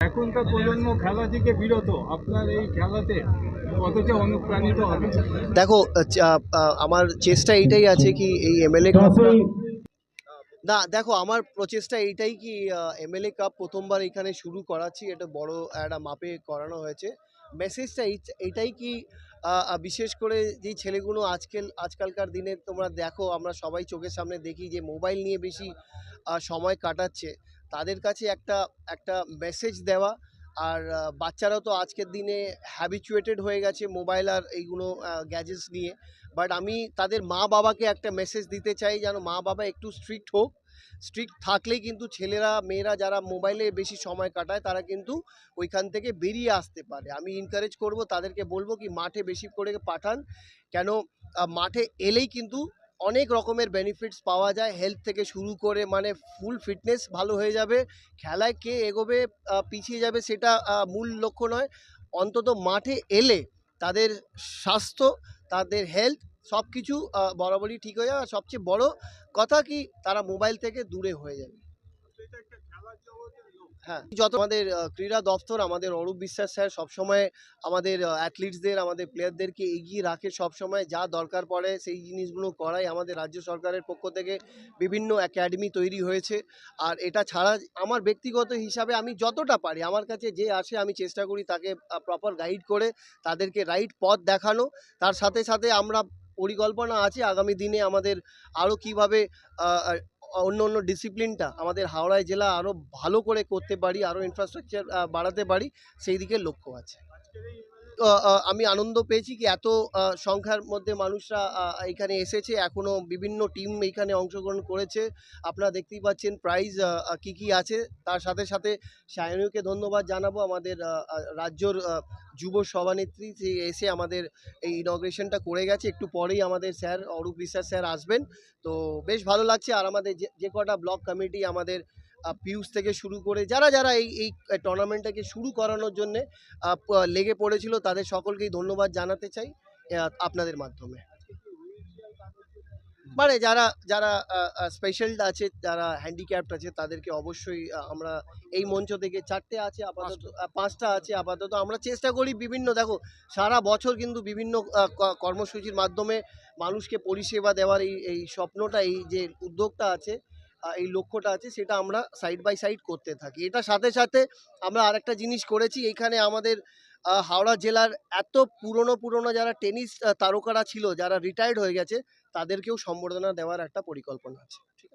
এখনকার প্রজন্ম খেলা থেকে বিরত, আপনার এই খেলাতে কতটা অনুপ্রাণিত হবে? দেখো, আমার চেষ্টা এইটাই আছে কি এই এমএলএ কাপটা না, দেখো আমার প্রচেষ্টা এইটাই কি এমএলএ কাপ প্রথমবার এখানে শুরু করাচ্ছি, এটা বড় একটা মাপে করানো হয়েছে। মেসেজটা এইটাই কি বিশেষ করে যেই ছেলেগুলো আজকালকার দিনে তোমরা দেখো, আমরা সবাই চোখের সামনে দেখি যে মোবাইল নিয়ে বেশি সময় কাটাচ্ছে, তাদের কাছে একটা একটা মেসেজ দেওয়া। আর বাচ্চারাও তো আজকের দিনে হ্যাবিচুয়েটেড হয়ে গেছে মোবাইল আর এইগুলো গ্যাজেটস নিয়ে। বাট আমি তাদের মা বাবাকে একটা মেসেজ দিতে চাই, যেন মা বাবা একটু স্ট্রিক্ট হোক। স্ট্রিক্ট থাকলেই কিন্তু ছেলেরা মেয়েরা যারা মোবাইলে বেশি সময় কাটায় তারা কিন্তু ওইখান থেকে বেরিয়ে আসতে পারে। আমি এনকারেজ করব, তাদেরকে বলবো কি মাঠে বেশি করে পাঠান। কেন মাঠে এলেই কিন্তু অনেক রকমের বেনিফিটস পাওয়া যায়, হেলথ থেকে শুরু করে মানে ফুল ফিটনেস ভালো হয়ে যাবে। খেলায় কে এগোবে পিছিয়ে যাবে সেটা মূল লক্ষ্য নয়। অন্তত মাঠে এলে তাদের স্বাস্থ্য, তাদের হেলথ সব কিছু বরাবরই ঠিক হয়ে যাবে। আর সবচেয়ে বড় কথা কি তারা মোবাইল থেকে দূরে হয়ে যাবে। হ্যাঁ, যত আমাদের ক্রীড়া দপ্তর, আমাদের অরূপ বিশ্বাস স্যার সবসময় আমাদের অ্যাথলিটসদের, আমাদের প্লেয়ারদেরকে এগিয়ে রাখে সবসময়। যা দরকার পড়ে সেই জিনিসগুলো করায়। আমাদের রাজ্য সরকারের পক্ষ থেকে বিভিন্ন একাডেমি তৈরি হয়েছে। আর এটা ছাড়া আমার ব্যক্তিগত হিসাবে আমি যতটা পারি, আমার কাছে যে আসে আমি চেষ্টা করি তাকে প্রপার গাইড করে তাদেরকে রাইট পথ দেখানো। তার সাথে সাথে আমরা পরিকল্পনা আছে আগামী দিনে আমাদের আরও কীভাবে অন্য অন্য ডিসিপ্লিনটা আমাদের হাওড়ায় জেলা আরও ভালো করে করতে পারি, আরও ইনফ্রাস্ট্রাকচার বাড়াতে পারি, সেই দিকে লক্ষ্য আছে। আমি আনন্দ পেয়েছি কি এত সংখ্যার মধ্যে মানুষরা এখানে এসেছে। এখনও বিভিন্ন টিম এইখানে অংশগ্রহণ করেছে। আপনারা দেখতেই পাচ্ছেন প্রাইজ কী কী আছে। তার সাথে সাথে সায়নীকে ধন্যবাদ জানাবো, আমাদের রাজ্যর যুব সভানেত্রী, যে এসে আমাদের এই ইনগ্রেশনটা করে গেছে। একটু পরেই আমাদের স্যার অরূপ বিশ্বাস স্যার আসবেন। তো বেশ ভালো লাগছে। আর আমাদের যে কটা ব্লক কমিটি, আমাদের পিয়ুষ থেকে শুরু করে যারা যারা এই টুর্নামেন্টটাকে শুরু করানোর জন্যে লেগে পড়েছিল, তাদের সকলকেই ধন্যবাদ জানাতে চাই আপনাদের মাধ্যমে। মানে যারা যারা স্পেশাল আছে, যারা হ্যান্ডিক্যাপড আছে, তাদেরকে অবশ্যই আমরা এই মঞ্চ থেকে 4টে আছে আপাতত, 5টা আছে আপাতত। আমরা চেষ্টা করি বিভিন্ন, দেখো সারা বছর কিন্তু বিভিন্ন কর্মসূচির মাধ্যমে মানুষকে পরিষেবা দেওয়ার এই স্বপ্নটা, এই যে উদ্যোগটা আছে, এই লক্ষ্যটা আছে, সেটা আমরা সাইড বাই সাইড করতে থাকি। এটার সাথে সাথে আমরা আরেকটা জিনিস করেছি, এইখানে আমাদের হাওড়া জেলার এত পুরনো যারা টেনিস তারকারা ছিল, যারা রিটায়ার্ড হয়ে গেছে, তাদেরকেও সম্বর্ধনা দেওয়ার একটা পরিকল্পনা আছে। ঠিক আছে।